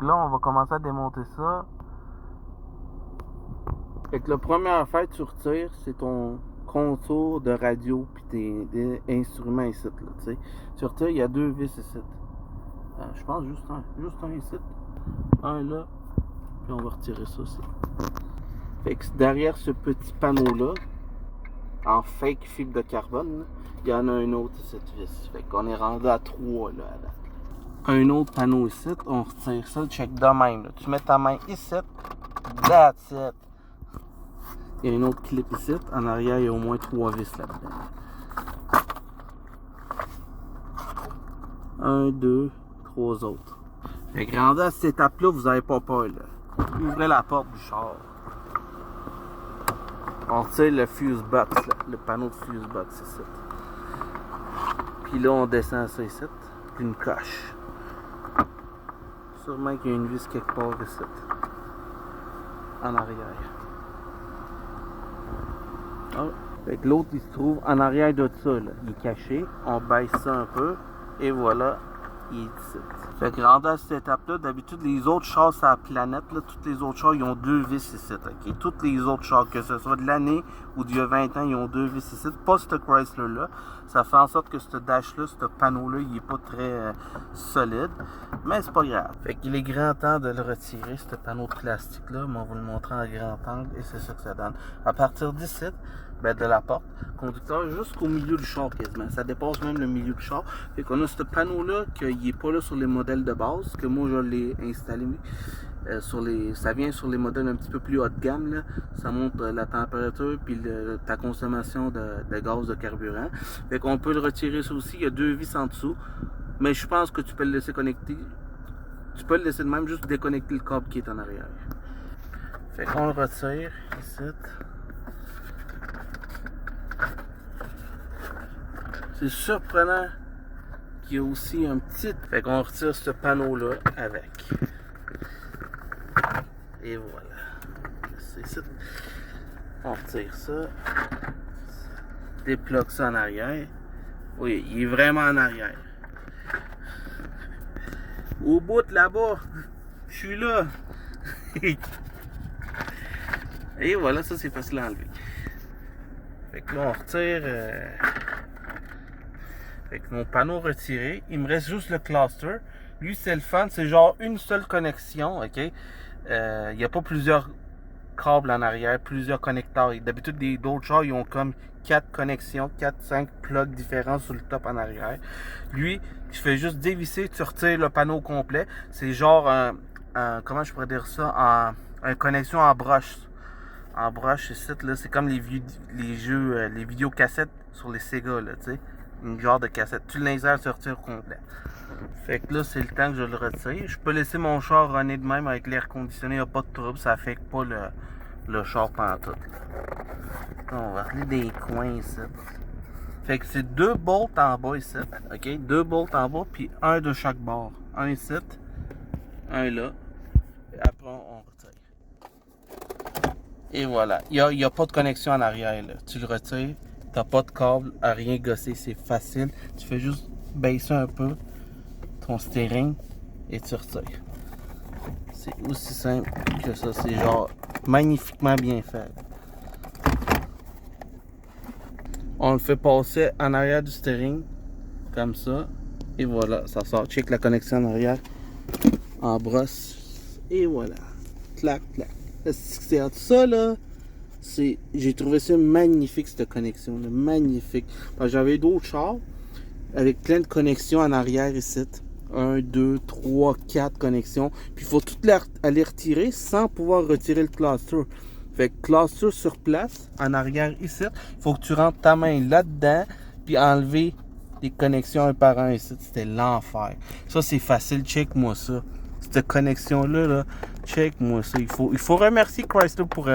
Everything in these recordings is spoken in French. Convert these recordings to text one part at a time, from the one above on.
là, on va commencer à démonter ça. Fait que la première affaire que tu retires, c'est ton contour de radio puis tes instruments ici, là, tu sais. Tu retires, il y a 2 vis ici. Je pense juste un ici. Un là, puis on va retirer ça aussi. Fait que derrière ce petit panneau-là, en fake fibre de carbone, il y en a un autre ici, vis. Fait qu'on est rendu à 3 là, à date. Un autre panneau ici, on retire ça, check de même, là. Tu mets ta main ici, that's it. Il y a une autre clip ici. En arrière, il y a au moins 3 vis là-dedans. 1, 2, 3 autres. Fait que rendu à cette étape-là, vous n'avez pas peur, là. Ouvrez la porte du char. On retire le fuse box, là, le panneau de fuse box ici. Puis là, on descend ça ici. Puis une coche. Sûrement qu'il y a une vis quelque part ici. En arrière. Oh. Fait que l'autre il se trouve en arrière de ça, là. Il est caché, on baisse ça un peu et voilà, il est ici. Fait que rendu à cette étape-là, d'habitude les autres chars sur la planète, là, tous les autres chars ils ont 2 vis ici, ok? Tous les autres chars, que ce soit de l'année ou d'il y a 20 ans, ils ont 2 vis ici. Pas ce Chrysler-là. Ça fait en sorte que ce dash-là, ce panneau-là, il est pas très solide. Mais c'est pas grave. Fait qu'il est grand temps de le retirer, ce panneau de plastique-là. On va vous le montrer en grand angle et c'est ça que ça donne. À partir d'ici, de la porte conducteur jusqu'au milieu du char quasiment. Ça dépasse même le milieu du char. Fait qu'on a ce panneau-là qu'il n'est pas là sur les modèles de base, que moi je l'ai installé ça vient sur les modèles un petit peu plus haut de gamme. Là. Ça montre la température puis ta consommation de gaz de carburant. Fait qu'on peut le retirer ça aussi. Il y a 2 vis en dessous. Mais je pense que tu peux le laisser connecter. Tu peux le laisser de même, juste déconnecter le câble qui est en arrière. Fait qu'on le retire ici. C'est surprenant qu'il y a aussi un petit... Fait qu'on retire ce panneau-là avec. Et voilà. C'est ça. On retire ça. Déploque ça en arrière. Oui, il est vraiment en arrière. Au bout là-bas, je suis là. Et voilà, ça c'est facile à enlever. Fait que là, on retire... Fait que mon panneau retiré, il me reste juste le cluster. Lui, c'est le fun, c'est genre une seule connexion, ok? Il n'y a pas plusieurs câbles en arrière, plusieurs connecteurs. D'habitude, d'autres chars, ils ont comme 4 connexions, 4-5 plugs différents sur le top en arrière. Lui, je fais juste dévisser, tu retires le panneau complet. C'est genre comment je pourrais dire ça? Une connexion en broche. En broche, c'est comme les jeux, les vidéocassettes sur les Sega, là, tu sais. Une genre de cassette. Tu l'insères, tu retires complet. Fait que là, c'est le temps que je le retire. Je peux laisser mon char runner de même avec l'air conditionné, il n'y a pas de trouble, ça affecte pas le char pantoute. On va regarder des coins ici. Fait que c'est 2 bolts en bas ici. Ok? 2 bolts en bas, puis un de chaque bord. Un ici, un là. Et après, on retire. Et voilà. Il n'y a pas de connexion en arrière, là. Tu le retires. T'as pas de câble à rien gosser, c'est facile. Tu fais juste baisser un peu ton steering et tu retires. C'est aussi simple que ça. C'est genre magnifiquement bien fait. On le fait passer en arrière du steering comme ça. Et voilà, ça sort. Check la connexion en arrière. En brosse. Et voilà. Clac, clac. C'est ça là. J'ai trouvé ça magnifique, cette connexion là, magnifique. J'avais d'autres chars avec plein de connexions en arrière ici. 1, 2, 3, 4 connexions. Puis il faut toutes aller retirer sans pouvoir retirer le cluster. Fait que cluster sur place, en arrière ici, il faut que tu rentres ta main là-dedans, puis enlever les connexions un par un ici. C'était l'enfer. Ça c'est facile, check-moi ça. Cette connexion-là, là, check-moi ça. Il faut remercier Chrysler pour...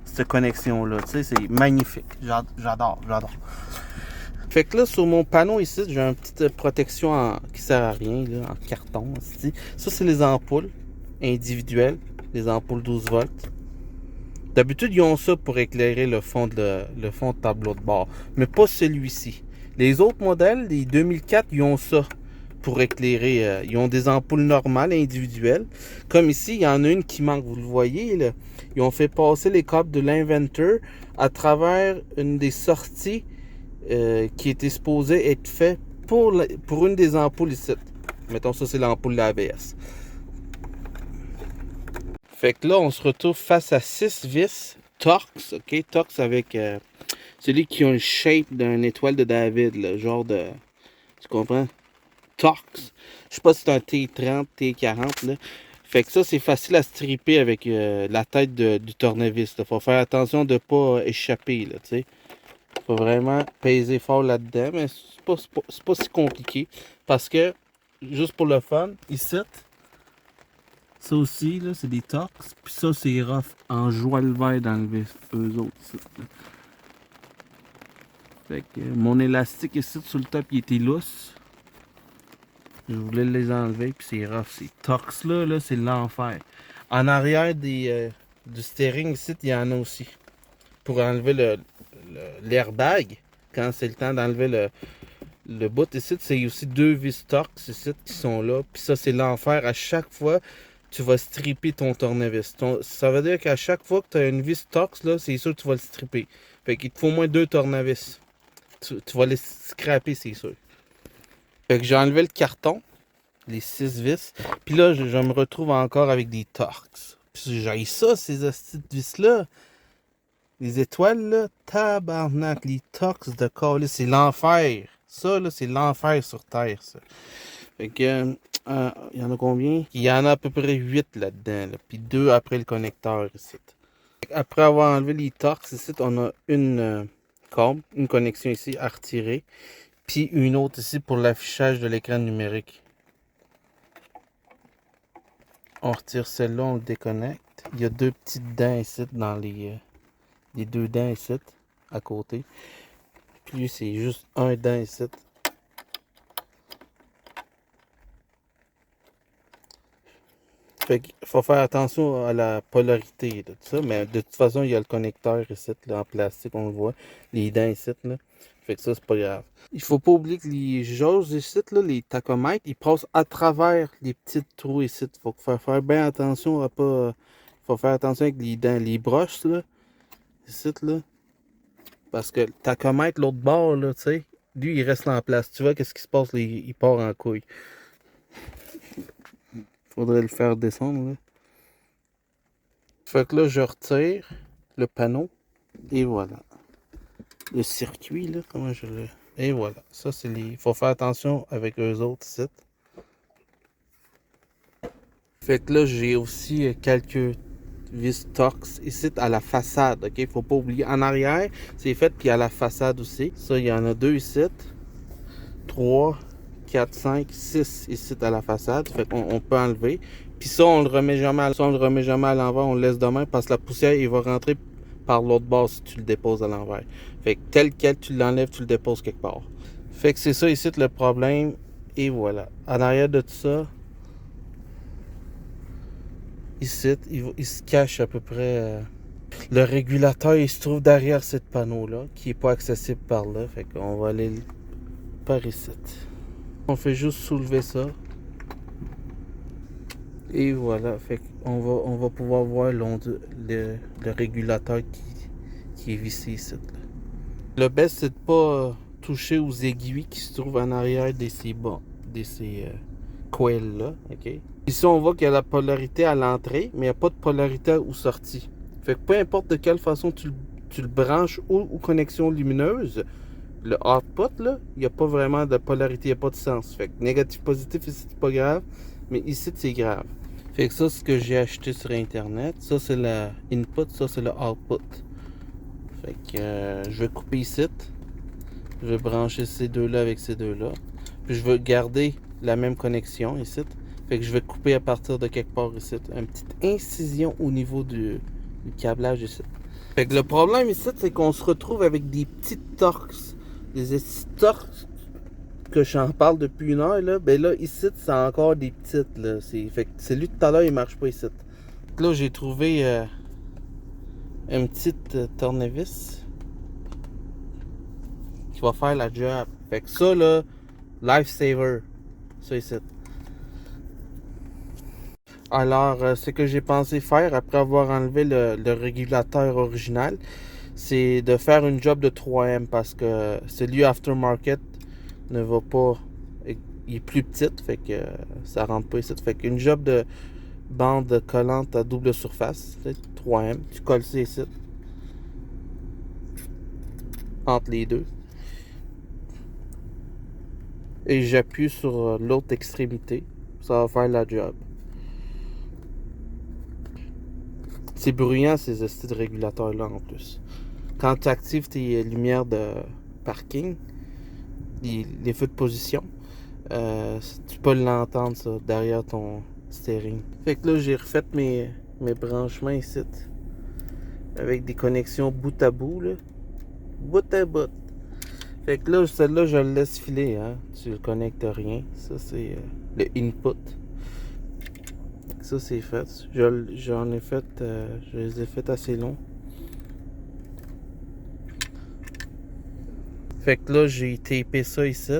cette connexion-là, tu sais, c'est magnifique. J'adore. Fait que là, sur mon panneau ici, j'ai une petite protection qui sert à rien, là, en carton. Ici. Ça, c'est les ampoules individuelles, les ampoules 12 volts. D'habitude, ils ont ça pour éclairer le fond de tableau de bord, mais pas celui-ci. Les autres modèles, les 2004, ils ont ça pour éclairer. Ils ont des ampoules normales, individuelles. Comme ici, il y en a une qui manque, vous le voyez, là. Ils ont fait passer les câbles de l'inventeur à travers une des sorties qui était supposée être faite pour une des ampoules ici. Mettons, ça, c'est l'ampoule de la ABS. Fait que là, on se retrouve face à 6 vis Torx, ok? Torx avec celui qui a le shape d'une étoile de David, là, genre de... Tu comprends? Torx. Je sais pas si c'est un T30, T40, là. Fait que ça, c'est facile à stripper avec la tête du tournevis. Il faut faire attention de ne pas échapper, là, tu sais. Faut vraiment peser fort là-dedans, mais c'est pas si compliqué. Parce que, juste pour le fun, ici, ça aussi, là, c'est des Torx. Puis ça, c'est rough en joie le vert d'enlever eux autres. Ici, fait que mon élastique ici sur le top, il était lousse. Je voulais les enlever, puis c'est rough. Ces Torx là, c'est l'enfer. En arrière du steering ici, il y en a aussi. Pour enlever l'airbag, quand c'est le temps d'enlever le bout ici, c'est aussi 2 vis Torx ici qui sont là. Puis ça, c'est l'enfer. À chaque fois, tu vas stripper ton tournevis. Ça veut dire qu'à chaque fois que tu as une vis Torx, là, c'est sûr que tu vas le stripper. Fait qu'il te faut au moins 2 tournevis. Tu vas les scraper, c'est sûr. Fait que j'ai enlevé le carton, les 6 vis. Puis là, je me retrouve encore avec des Torx. Puis j'ai ça, ces hosties de vis-là. Les étoiles, là, tabarnak, les Torx de colis, c'est l'enfer. Ça, là, c'est l'enfer sur Terre, ça. Fait que, il y en a combien? Il y en a à peu près 8 là-dedans, là. Puis 2 après le connecteur, ici. Après avoir enlevé les Torx, ici, on a une câble, une connexion ici à retirer. Puis une autre ici pour l'affichage de l'écran numérique. On retire celle-là, on le déconnecte. Il y a 2 petites dents ici dans les 2 dents ici à côté. Puis lui, c'est juste un dent ici. Fait qu'il faut faire attention à la polarité de tout ça. Mais de toute façon, il y a le connecteur ici, là, en plastique, on le voit. Les dents ici, là. Fait que ça, c'est pas grave. Il faut pas oublier que les jauges ici, là, les tachomètres, ils passent à travers les petits trous ici. Faut faire bien attention à pas... Faut faire attention avec les dents, les broches, là. Ici, là. Parce que le tachomètre, l'autre bord, là, tu sais, lui, il reste en place. Tu vois, qu'est-ce qui se passe? Il part en couille. Faudrait le faire descendre, là. Fait que là, je retire le panneau. Et voilà. Le circuit, là, comment je le... Et voilà. Ça, c'est les... Faut faire attention avec eux autres, ici. Fait que là, j'ai aussi quelques vis Torx ici à la façade, ok? Faut pas oublier. En arrière, c'est fait, puis à la façade aussi. Ça, il y en a 2 ici. 3, 4, 5, 6 ici à la façade. Fait qu'on peut enlever. Puis ça, on le remet jamais à l'envers. On le laisse de même parce que la poussière, il va rentrer par l'autre bord si tu le déposes à l'envers. Fait que tel quel, tu l'enlèves, tu le déposes quelque part. Fait que c'est ça ici le problème. Et voilà. En arrière de tout ça, ici, il se cache à peu près... le régulateur, il se trouve derrière ce panneau-là, qui n'est pas accessible par là. Fait qu'on va aller par ici. On fait juste soulever ça. Et voilà. Fait qu'on on va pouvoir voir le régulateur qui est vissé ici. Là. Le best, c'est de ne pas toucher aux aiguilles qui se trouvent en arrière de ces coils là. Okay? Ici, on voit qu'il y a la polarité à l'entrée, mais il n'y a pas de polarité aux sorties. Fait que peu importe de quelle façon tu le branches ou connexion lumineuse, le output, là, il n'y a pas vraiment de polarité, il n'y a pas de sens. Fait que négatif, positif, ici, c'est pas grave, mais ici, c'est grave. Fait que ça, c'est ce que j'ai acheté sur Internet. Ça, c'est le input, ça, c'est le output. Fait que je vais couper ici. Je vais brancher ces deux-là avec ces deux-là. Puis je vais garder la même connexion ici. Fait que je vais couper à partir de quelque part ici. Une petite incision au niveau du câblage ici. Fait que le problème ici, c'est qu'on se retrouve avec des petites Torx. Des Torx que j'en parle depuis une heure. Là. Ben là, ici, c'est encore des petites. Là. Fait que celui de tout à l'heure, il marche pas ici. Là, j'ai trouvé une petite tournevis qui va faire la job. Fait que ça, là, lifesaver. Ça ici. Alors, ce que j'ai pensé faire après avoir enlevé le régulateur original, c'est de faire une job de 3M parce que celui aftermarket ne va pas. Il est plus petit, fait que ça rentre pas ici. Fait qu'une job de bande collante à double surface, 3M, tu colles ça ici, entre les deux. Et j'appuie sur l'autre extrémité. Ça va faire la job. C'est bruyant ces astuces de régulateurs-là en plus. Quand tu actives tes lumières de parking, les feux de position, tu peux l'entendre ça derrière ton steering. Fait que là j'ai refait mes branchements ici avec des connexions bout à bout là. Bout à bout. Fait que là celle-là je le laisse filer, hein. Tu le connectes rien. Ça c'est le input. Ça c'est fait. J'en ai fait. Je les ai fait assez longs. Fait que là j'ai tapé ça ici.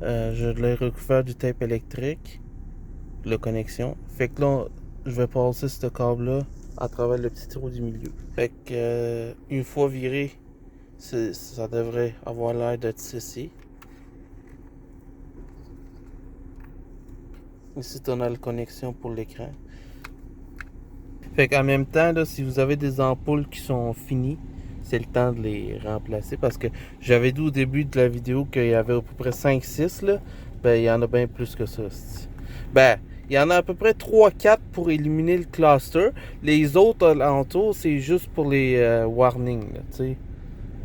Je l'ai recouvert du tape électrique. La connexion. Fait que là, je vais passer ce câble-là à travers le petit trou du milieu. Fait que une fois viré, ça devrait avoir l'air d'être ceci. Ici, on a la connexion pour l'écran. Fait qu'en même temps, là, si vous avez des ampoules qui sont finies, c'est le temps de les remplacer parce que j'avais dit au début de la vidéo qu'il y avait à peu près 5-6 là. Ben, il y en a bien plus que ça. Ben, il y en a à peu près 3-4 pour éliminer le cluster. Les autres alentours, c'est juste pour les warnings, tu sais.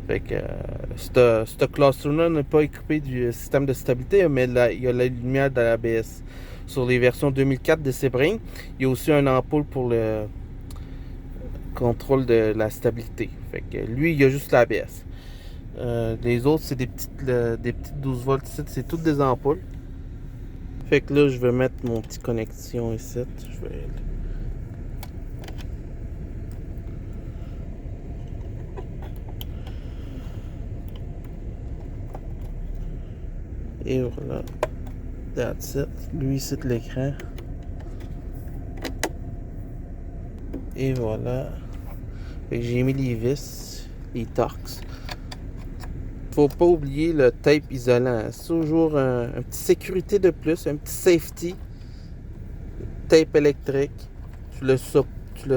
Fait que ce cluster-là n'est pas équipé du système de stabilité, mais il y a la lumière de l'ABS. Sur les versions 2004 de Sebring, il y a aussi une ampoule pour le contrôle de la stabilité. Fait que lui, il y a juste l'ABS. Les autres, c'est des petites 12 volts ici. C'est toutes des ampoules. Fait que là, je vais mettre mon petit connexion ici. Je vais... Et voilà. That's it. Lui, c'est l'écran. Et voilà. Fait que j'ai mis les vis, les Torx. Faut pas oublier le tape isolant. C'est toujours un petit sécurité de plus, un petit safety. Tape électrique. Tu le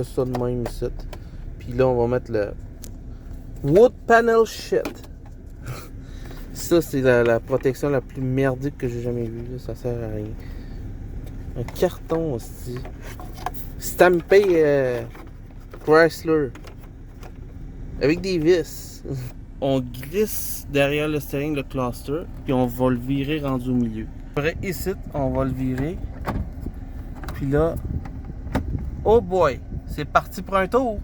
sonnes de même ici. Puis là, on va mettre le wood panel shit. Ça, c'est la protection la plus merdique que j'ai jamais vue. Là. Ça sert à rien. Un carton aussi. Stampé Chrysler. Avec des vis. On glisse derrière le steering le cluster. Puis on va le virer rendu au milieu. Après, ici, on va le virer. Puis là, oh boy, c'est parti pour un tour.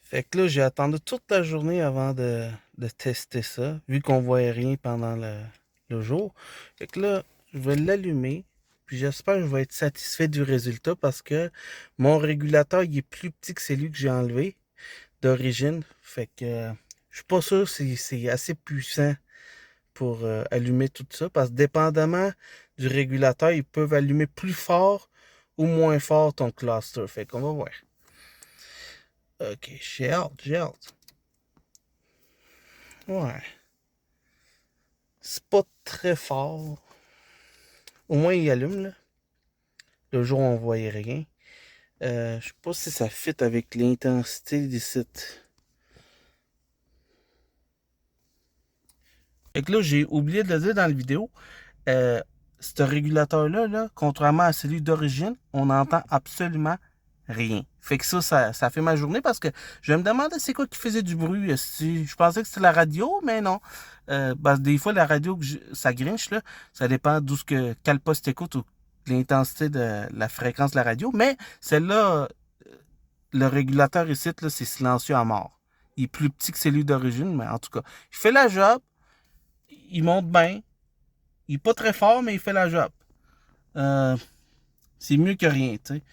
Fait que là, j'ai attendu toute la journée avant de tester ça, vu qu'on voyait rien pendant le jour. Fait que là, je vais l'allumer. Puis j'espère que je vais être satisfait du résultat parce que mon régulateur, il est plus petit que celui que j'ai enlevé d'origine. Fait que je suis pas sûr si c'est assez puissant pour allumer tout ça. Parce que dépendamment du régulateur, ils peuvent allumer plus fort ou moins fort ton cluster. Fait qu'on va voir. Ok, j'ai hâte. Ouais. C'est pas très fort. Au moins, il allume, là. Le jour, on voyait rien. Je sais pas si ça fit avec l'intensité des sites. Et que là, j'ai oublié de le dire dans la vidéo. Ce régulateur-là, là, contrairement à celui d'origine, on n'entend absolument rien. Fait que ça fait ma journée parce que je me demandais c'est quoi qui faisait du bruit. Je pensais que c'était la radio, mais non. Des fois, la radio, ça grinche, là. Ça dépend quel poste écoute ou l'intensité de la fréquence de la radio. Mais celle-là, le régulateur ici, là, c'est silencieux à mort. Il est plus petit que celui d'origine, mais en tout cas, il fait la job. Il monte bien. Il est pas très fort, mais il fait la job. C'est mieux que rien, tu sais.